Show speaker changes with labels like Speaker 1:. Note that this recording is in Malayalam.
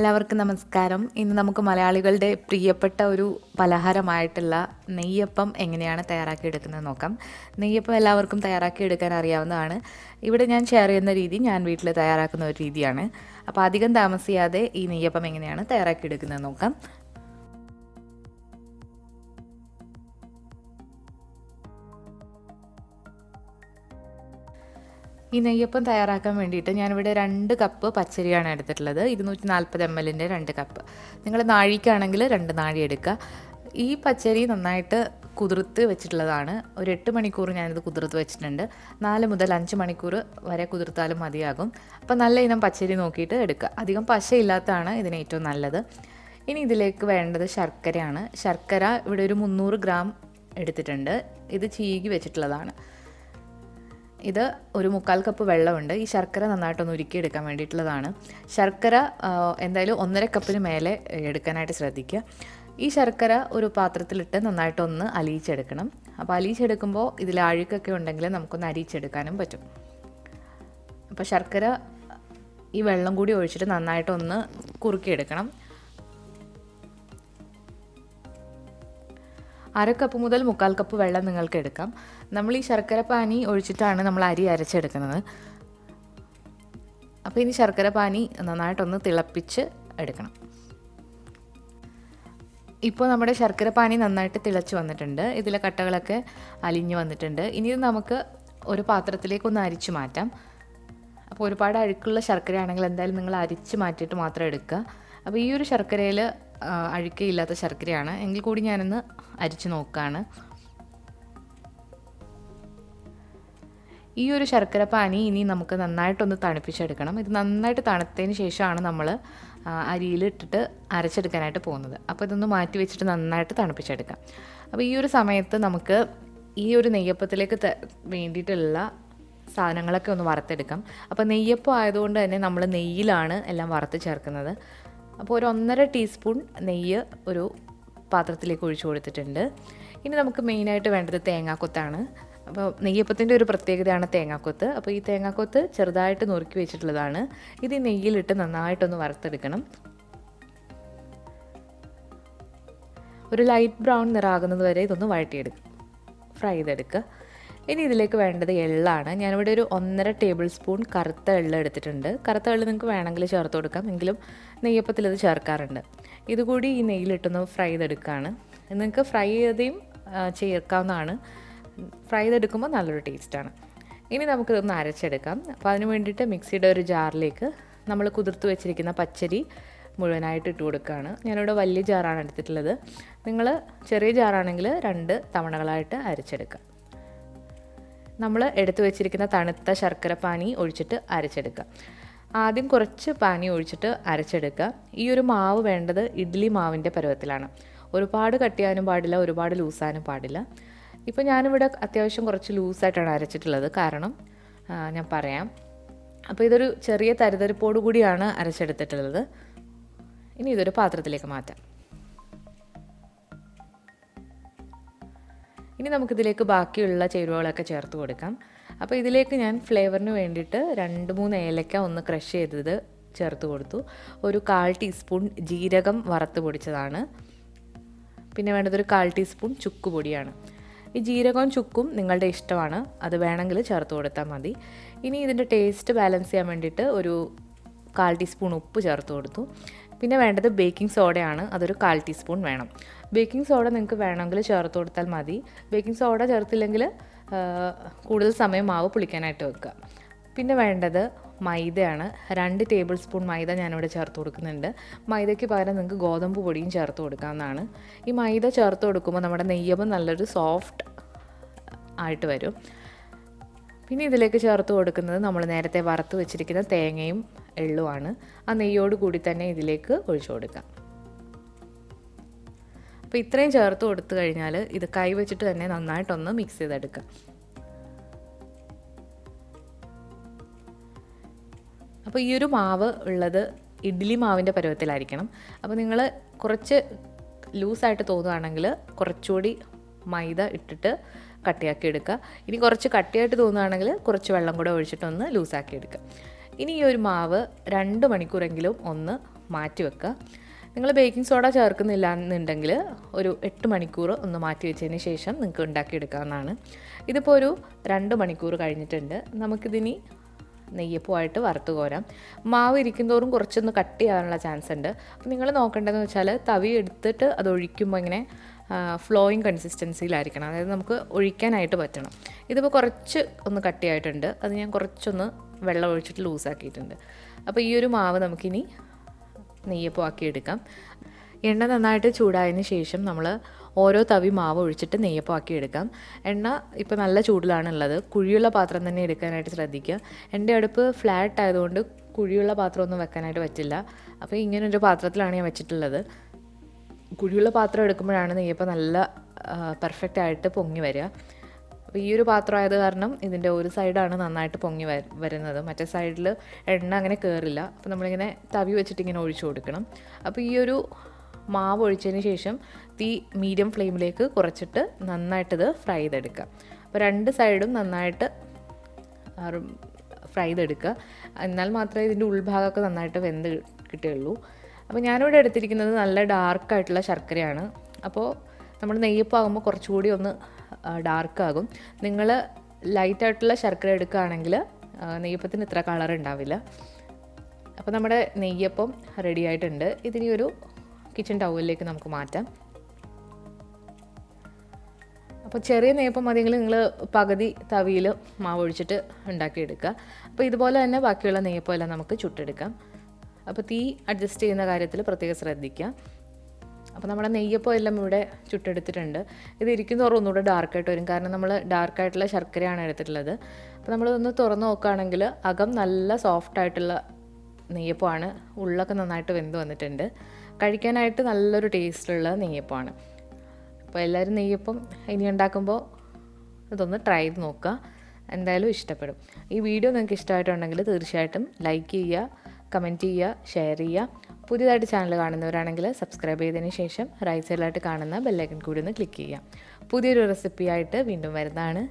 Speaker 1: എല്ലാവർക്കും നമസ്കാരം. ഇന്ന് നമുക്ക് മലയാളികളുടെ പ്രിയപ്പെട്ട ഒരു പലഹാരമായിട്ടുള്ള നെയ്യപ്പം എങ്ങനെയാണ് തയ്യാറാക്കിയെടുക്കുന്നത് നോക്കാം. നെയ്യപ്പം എല്ലാവർക്കും തയ്യാറാക്കിയെടുക്കാൻ അറിയാവുന്നതാണ്. ഇവിടെ ഞാൻ ഷെയർ ചെയ്യുന്ന രീതി ഞാൻ വീട്ടിൽ തയ്യാറാക്കുന്ന ഒരു രീതിയാണ്. അപ്പോൾ അധികം താമസിയാതെ ഈ നെയ്യപ്പം എങ്ങനെയാണ് തയ്യാറാക്കിയെടുക്കുന്നത് നോക്കാം. ഈ നെയ്യപ്പം തയ്യാറാക്കാൻ വേണ്ടിയിട്ട് ഞാനിവിടെ 2 കപ്പ് പച്ചരിയാണ് എടുത്തിട്ടുള്ളത്. 240 ml 2 കപ്പ്. നിങ്ങൾ നാഴിക്കാണെങ്കിൽ 2 നാഴി എടുക്കുക. ഈ പച്ചരി നന്നായിട്ട് കുതിർത്ത് വെച്ചിട്ടുള്ളതാണ്. ഒരു 8 മണിക്കൂർ ഞാനിത് കുതിർത്ത് വെച്ചിട്ടുണ്ട്. 4 മുതൽ 5 മണിക്കൂർ വരെ കുതിർത്താലും മതിയാകും. അപ്പോൾ നല്ല ഇനം പച്ചരി നോക്കിയിട്ട് എടുക്കുക. അധികം പശയില്ലാത്തതാണ് ഇതിന് ഏറ്റവും നല്ലത്. ഇനി ഇതിലേക്ക് വേണ്ടത് ശർക്കരയാണ്. ശർക്കര ഇവിടെ ഒരു 300 ഗ്രാം എടുത്തിട്ടുണ്ട്. ഇത് ചീകി വെച്ചിട്ടുള്ളതാണ്. ഇത് ഒരു 1/4 കപ്പ് വെള്ളമുണ്ട്. ഈ ശർക്കര നന്നായിട്ടൊന്ന് ഉരുക്കിയെടുക്കാൻ വേണ്ടിയിട്ടുള്ളതാണ്. ശർക്കര എന്തായാലും 1.5 കപ്പിന് മേലെ എടുക്കാനായിട്ട് ശ്രദ്ധിക്കുക. ഈ ശർക്കര ഒരു പാത്രത്തിലിട്ട് നന്നായിട്ടൊന്ന് അലിയിച്ചെടുക്കണം. അപ്പോൾ അലിയിച്ചെടുക്കുമ്പോൾ ഇതിൽ അഴുക്കൊക്കെ ഉണ്ടെങ്കിൽ നമുക്കൊന്ന് അരിച്ചെടുക്കാനും പറ്റും. അപ്പോൾ ശർക്കര ഈ വെള്ളം കൂടി ഒഴിച്ചിട്ട് നന്നായിട്ടൊന്ന് കുറുക്കിയെടുക്കണം. 1/2 കപ്പ് മുതൽ 1/4 കപ്പ് വെള്ളം നിങ്ങൾക്ക് എടുക്കാം. നമ്മൾ ഈ ശർക്കര പാനി ഒഴിച്ചിട്ടാണ് നമ്മൾ അരി അരച്ചെടുക്കുന്നത്. അപ്പോൾ ഇനി ശർക്കര പാനി നന്നായിട്ടൊന്ന് തിളപ്പിച്ച് എടുക്കണം. ഇപ്പോൾ നമ്മുടെ ശർക്കര പാനി നന്നായിട്ട് തിളച്ച് വന്നിട്ടുണ്ട്. ഇതിലെ കട്ടകളൊക്കെ അലിഞ്ഞ് വന്നിട്ടുണ്ട്. ഇനി ഇത് നമുക്ക് ഒരു പാത്രത്തിലേക്കൊന്ന് അരിച്ചു മാറ്റാം. അപ്പോൾ ഒരുപാട് അഴുക്കുള്ള ശർക്കരയാണെങ്കിൽ എന്തായാലും നിങ്ങൾ അരിച്ച് മാറ്റിയിട്ട് മാത്രം എടുക്കുക. അപ്പോൾ ഈ ഒരു ശർക്കരയിൽ അഴുക്കയില്ലാത്ത ശർക്കരയാണ് എങ്കിൽ കൂടി ഞാനൊന്ന് അരിച്ച് നോക്കുകയാണ്. ഈ ഒരു ശർക്കര പാനി ഇനി നമുക്ക് നന്നായിട്ടൊന്ന് തണുപ്പിച്ചെടുക്കണം. ഇത് നന്നായിട്ട് തണുത്തതിന് ശേഷമാണ് നമ്മൾ അരിയിലിട്ടിട്ട് അരച്ചെടുക്കാനായിട്ട് പോകുന്നത്. അപ്പോൾ ഇതൊന്ന് മാറ്റി വെച്ചിട്ട് നന്നായിട്ട് തണുപ്പിച്ചെടുക്കാം. അപ്പോൾ ഈ ഒരു സമയത്ത് നമുക്ക് ഈ ഒരു നെയ്യപ്പത്തിലേക്ക് വേണ്ടിയിട്ടുള്ള സാധനങ്ങളൊക്കെ ഒന്ന് വറുത്തെടുക്കാം. അപ്പോൾ നെയ്യപ്പം ആയതുകൊണ്ട് തന്നെ നമ്മൾ നെയ്യിലാണ് എല്ലാം വറുത്ത് ചേർക്കുന്നത്. അപ്പോൾ ഒരു 1.5 ടീസ്പൂൺ നെയ്യ് ഒരു പാത്രത്തിലേക്ക് ഒഴിച്ചു കൊടുത്തിട്ടുണ്ട്. ഇനി നമുക്ക് മെയിനായിട്ട് വേണ്ടത് തേങ്ങാക്കൊത്താണ്. അപ്പോൾ നെയ്യപ്പത്തിൻ്റെ ഒരു പ്രത്യേകതയാണ് തേങ്ങാക്കൊത്ത്. അപ്പോൾ ഈ തേങ്ങാക്കൊത്ത് ചെറുതായിട്ട് നുറുക്കി വെച്ചിട്ടുള്ളതാണ്. ഇത് ഈ നെയ്യിലിട്ട് നന്നായിട്ടൊന്ന് വറുത്തെടുക്കണം. ഒരു ലൈറ്റ് ബ്രൗൺ നിറാകുന്നത് വരെ ഇതൊന്ന് വഴറ്റിയെടുക്കുക, ഫ്രൈ ചെയ്തെടുക്കുക. ഇനി ഇതിലേക്ക് വേണ്ടത് എള്ളാണ്. ഞാനിവിടെ ഒരു 1.5 ടേബിൾ സ്പൂൺ കറുത്ത എള്ള് എടുത്തിട്ടുണ്ട്. കറുത്ത എള്ള് നിങ്ങൾക്ക് വേണമെങ്കിൽ ചേർത്ത് കൊടുക്കാം, എങ്കിലും നെയ്യപ്പത്തിൽ ഇത് ചേർക്കാറുണ്ട്. ഇതുകൂടി ഈ നെയ്യിലിട്ടൊന്ന് ഫ്രൈ ചെയ്തെടുക്കുകയാണ്. നിങ്ങൾക്ക് ഫ്രൈ ചെയ്തേയും ചേർക്കാവുന്നതാണ്. ഫ്രൈ ചെയ്തെടുക്കുമ്പോൾ നല്ലൊരു ടേസ്റ്റാണ്. ഇനി നമുക്കിതൊന്ന് അരച്ചെടുക്കാം. അപ്പോൾ അതിന് വേണ്ടിയിട്ട് മിക്സിയുടെ ഒരു ജാറിലേക്ക് നമ്മൾ കുതിർത്ത് വെച്ചിരിക്കുന്ന പച്ചരി മുഴുവനായിട്ട് ഇട്ട് കൊടുക്കുകയാണ്. ഞാനിവിടെ വലിയ ജാറാണ് എടുത്തിട്ടുള്ളത്. നിങ്ങൾ ചെറിയ ജാറാണെങ്കിൽ 2 തവണകളായിട്ട് അരച്ചെടുക്കുക. നമ്മൾ എടുത്തു വെച്ചിരിക്കുന്ന തണുത്ത ശർക്കര പാനി ഒഴിച്ചിട്ട് അരച്ചെടുക്കുക. ആദ്യം കുറച്ച് പാനി ഒഴിച്ചിട്ട് അരച്ചെടുക്കുക. ഈ ഒരു മാവ് വേണ്ടത് ഇഡ്ഡലി മാവിൻ്റെ പരുവത്തിലാണ്. ഒരുപാട് കട്ടിയാനും പാടില്ല, ഒരുപാട് ലൂസാനും പാടില്ല. ഇപ്പോൾ ഞാനിവിടെ അത്യാവശ്യം കുറച്ച് ലൂസായിട്ടാണ് അരച്ചിട്ടുള്ളത്, കാരണം ഞാൻ പറയാം. അപ്പോൾ ഇതൊരു ചെറിയ തരിതരിപ്പോടു കൂടിയാണ് അരച്ചെടുത്തിട്ടുള്ളത്. ഇനി ഇതൊരു പാത്രത്തിലേക്ക് മാറ്റാം. ഇനി നമുക്കിതിലേക്ക് ബാക്കിയുള്ള ചേരുവകളൊക്കെ ചേർത്ത് കൊടുക്കാം. അപ്പോൾ ഇതിലേക്ക് ഞാൻ ഫ്ലേവറിന് വേണ്ടിയിട്ട് 2-3 ഏലക്ക ഒന്ന് ക്രഷ് ചെയ്തത് ചേർത്ത് കൊടുത്തു. ഒരു 1/4 ടീസ്പൂൺ ജീരകം വറുത്ത് പൊടിച്ചതാണ്. പിന്നെ വേണ്ടത് ഒരു 1/4 ടീസ്പൂൺ ചുക്ക് പൊടിയാണ്. ഈ ജീരകവും ചുക്കും നിങ്ങളുടെ ഇഷ്ടമാണ്, അത് വേണമെങ്കിൽ ചേർത്ത് കൊടുത്താൽ മതി. ഇനി ഇതിൻ്റെ ടേസ്റ്റ് ബാലൻസ് ചെയ്യാൻ വേണ്ടിയിട്ട് ഒരു 1/4 ടീസ്പൂൺ ഉപ്പ് ചേർത്ത് കൊടുത്തു. പിന്നെ വേണ്ടത് ബേക്കിംഗ് സോഡയാണ്. അതൊരു 1/4 ടീസ്പൂൺ വേണം. ബേക്കിംഗ് സോഡ നിങ്ങൾക്ക് വേണമെങ്കിൽ ചേർത്ത് കൊടുത്താൽ മതി. ബേക്കിംഗ് സോഡ ചേർത്തില്ലെങ്കിൽ കൂടുതൽ സമയം മാവ് പുളിക്കാനായിട്ട് വെക്കുക. പിന്നെ വേണ്ടത് മൈദയാണ്. 2 ടേബിൾ സ്പൂൺ മൈദ ഞാനിവിടെ ചേർത്ത് കൊടുക്കുന്നുണ്ട്. മൈദയ്ക്ക് പകരം നിങ്ങൾക്ക് ഗോതമ്പ് പൊടിയും ചേർത്ത് കൊടുക്കാവുന്നതാണ്. ഈ മൈദ ചേർത്ത് കൊടുക്കുമ്പോൾ നമ്മുടെ നെയ്യപ്പം നല്ലൊരു സോഫ്റ്റ് ആയിട്ട് വരും. പിന്നെ ഇതിലേക്ക് ചേർത്ത് കൊടുക്കുന്നത് നമ്മൾ നേരത്തെ വറുത്ത് വെച്ചിരിക്കുന്ന തേങ്ങയും എള്ളുമാണ്. ആ നെയ്യോട് കൂടി തന്നെ ഇതിലേക്ക് ഒഴിച്ചു കൊടുക്കാം. അപ്പോൾ ഇത്രയും ചേർത്ത് കൊടുത്തു കഴിഞ്ഞാൽ ഇത് കൈ വെച്ചിട്ട് തന്നെ നന്നായിട്ടൊന്ന് മിക്സ് ചെയ്തെടുക്കാം. അപ്പോൾ ഈ ഒരു മാവ് ഉള്ളത് ഇഡ്ഡലി മാവിൻ്റെ പരുവത്തിലായിരിക്കണം. അപ്പോൾ നിങ്ങൾ കുറച്ച് ലൂസായിട്ട് തോന്നുകയാണെങ്കിൽ കുറച്ചുകൂടി മൈദ ഇട്ടിട്ട് കട്ടിയാക്കി എടുക്കുക. ഇനി കുറച്ച് കട്ടിയായിട്ട് തോന്നുകയാണെങ്കിൽ കുറച്ച് വെള്ളം കൂടെ ഒഴിച്ചിട്ടൊന്ന് ലൂസാക്കി എടുക്കുക. ഇനി ഈ ഒരു മാവ് 2 മണിക്കൂറെങ്കിലും ഒന്ന് മാറ്റി വെക്കുക. നിങ്ങൾ ബേക്കിംഗ് സോഡ ചേർക്കുന്നില്ല എന്നുണ്ടെങ്കിൽ ഒരു 8 മണിക്കൂർ ഒന്ന് മാറ്റി വെച്ചതിന് ശേഷം നിങ്ങൾക്ക് ഉണ്ടാക്കിയെടുക്കാവുന്നതാണ്. ഇതിപ്പോൾ ഒരു 2 മണിക്കൂർ കഴിഞ്ഞിട്ടുണ്ട്. നമുക്കിതിനി നെയ്യപ്പമായിട്ട് വറുത്ത് കോരാം. മാവ് ഇരിക്കുന്തോറും കുറച്ചൊന്ന് കട്ട് ചെയ്യാനുള്ള ചാൻസ് ഉണ്ട്. അപ്പോൾ നിങ്ങൾ നോക്കേണ്ടതെന്ന് വെച്ചാൽ തവി എടുത്തിട്ട് അത് ഒഴിക്കുമ്പോൾ ഇങ്ങനെ ഫ്ലോയിങ് കൺസിസ്റ്റൻസിയിലായിരിക്കണം, അതായത് നമുക്ക് ഒഴിക്കാനായിട്ട് പറ്റണം. ഇതിപ്പോൾ കുറച്ച് ഒന്ന് കട്ടിയായിട്ടുണ്ട്, അത് ഞാൻ കുറച്ചൊന്ന് വെള്ളം ഒഴിച്ചിട്ട് ലൂസാക്കിയിട്ടുണ്ട്. അപ്പോൾ ഈ ഒരു മാവ് നമുക്കിനി നെയ്യപ്പമാക്കി എടുക്കാം. എണ്ണ നന്നായിട്ട് ചൂടായതിന് ശേഷം നമ്മൾ ഓരോ തവി മാവ് ഒഴിച്ചിട്ട് നെയ്യപ്പമാക്കി എടുക്കാം. എണ്ണ ഇപ്പോൾ നല്ല ചൂടിലാണുള്ളത്, കുഴിയുള്ള പാത്രം തന്നെ എടുക്കാനായിട്ട് ശ്രദ്ധിക്കുക. എൻ്റെ അടുപ്പ് ഫ്ലാറ്റ് ആയതുകൊണ്ട് കുഴിയുള്ള പാത്രമൊന്നും വെക്കാനായിട്ട് പറ്റില്ല. അപ്പോൾ ഇങ്ങനൊരു പാത്രത്തിലാണ് ഞാൻ വെച്ചിട്ടുള്ളത്. കുഴിയുള്ള പാത്രം എടുക്കുമ്പോഴാണ് നെയ്യപ്പം നല്ല പെർഫെക്റ്റ് ആയിട്ട് പൊങ്ങി വരിക. അപ്പോൾ ഈ ഒരു പാത്രം ആയത് കാരണം ഇതിൻ്റെ ഒരു സൈഡാണ് നന്നായിട്ട് പൊങ്ങി വരുന്നത്, മറ്റേ സൈഡിൽ എണ്ണ അങ്ങനെ കയറില്ല. അപ്പോൾ നമ്മളിങ്ങനെ തവി വെച്ചിട്ട് ഇങ്ങനെ ഒഴിച്ചു കൊടുക്കണം. അപ്പോൾ ഈ ഒരു മാവ് ഒഴിച്ചതിന് ശേഷം തീ മീഡിയം ഫ്ലെയിമിലേക്ക് കുറച്ചിട്ട് നന്നായിട്ടിത് ഫ്രൈ ചെയ്തെടുക്കുക. അപ്പോൾ 2 സൈഡും നന്നായിട്ട് ഫ്രൈ ചെയ്തെടുക്കുക, എന്നാൽ മാത്രമേ ഇതിൻ്റെ ഉൾഭാഗമൊക്കെ നന്നായിട്ട് വെന്ത് കിട്ടുകയുള്ളൂ. അപ്പോൾ ഞാനിവിടെ എടുത്തിരിക്കുന്നത് നല്ല ഡാർക്കായിട്ടുള്ള ശർക്കരയാണ്. അപ്പോൾ നമ്മൾ നെയ്യപ്പാകുമ്പോൾ കുറച്ചുകൂടി ഒന്ന് ഡാർക്കാകും. നിങ്ങൾ ലൈറ്റായിട്ടുള്ള ശർക്കര എടുക്കുകയാണെങ്കിൽ നെയ്യപ്പത്തിന് ഇത്ര കളർ ഉണ്ടാവില്ല. അപ്പോൾ നമ്മുടെ നെയ്യപ്പം റെഡി ആയിട്ടുണ്ട്. ഇതിനി ഒരു കിച്ചൺ ടവലിലേക്ക് നമുക്ക് മാറ്റാം. അപ്പോൾ ചെറിയ നെയ്യപ്പം മതിയെങ്കിൽ നിങ്ങൾ പകുതി തവിയിൽ മാവ് ഒഴിച്ചിട്ട് ഉണ്ടാക്കിയെടുക്കുക. അപ്പോൾ ഇതുപോലെ തന്നെ ബാക്കിയുള്ള നെയ്യപ്പം എല്ലാം നമുക്ക് ചുട്ടെടുക്കാം. അപ്പോൾ തീ അഡ്ജസ്റ്റ് ചെയ്യുന്ന കാര്യത്തിൽ പ്രത്യേകം ശ്രദ്ധിക്കുക. അപ്പോൾ നമ്മുടെ നെയ്യപ്പം എല്ലാം ഇവിടെ ചുട്ടെടുത്തിട്ടുണ്ട്. ഇത് ഇരിക്കുന്നതോറും ഒന്നുകൂടെ ഡാർക്കായിട്ട് വരും, കാരണം നമ്മൾ ഡാർക്കായിട്ടുള്ള ശർക്കരയാണ് എടുത്തിട്ടുള്ളത്. അപ്പോൾ നമ്മളൊന്ന് തുറന്ന് നോക്കുകയാണെങ്കിൽ അകം നല്ല സോഫ്റ്റായിട്ടുള്ള നെയ്യപ്പമാണ്, ഉള്ളൊക്കെ നന്നായിട്ട് വെന്ത് വന്നിട്ടുണ്ട്. കഴിക്കാനായിട്ട് നല്ലൊരു ടേസ്റ്റുള്ള നെയ്യപ്പമാണ്. അപ്പോൾ എല്ലാവരും നെയ്യപ്പം ഇനി ഉണ്ടാക്കുമ്പോൾ ഇതൊന്ന് ട്രൈ ചെയ്ത് നോക്കുക, എന്തായാലും ഇഷ്ടപ്പെടും. ഈ വീഡിയോ നിങ്ങൾക്ക് ഇഷ്ടമായിട്ടുണ്ടെങ്കിൽ തീർച്ചയായിട്ടും ലൈക്ക് ചെയ്യുക, കമൻറ്റ് ചെയ്യുക, ഷെയർ ചെയ്യുക. പുതിയതായിട്ട് ചാനൽ കാണുന്നവരാണെങ്കിൽ സബ്സ്ക്രൈബ് ചെയ്തതിന് ശേഷം റൈറ്റ് സൈഡിലായിട്ട് കാണുന്ന ബെല്ലൈക്കൺ കൂടി ഒന്ന് ക്ലിക്ക് ചെയ്യുക. പുതിയൊരു റെസിപ്പിയായിട്ട് വീണ്ടും വരുന്നതാണ്.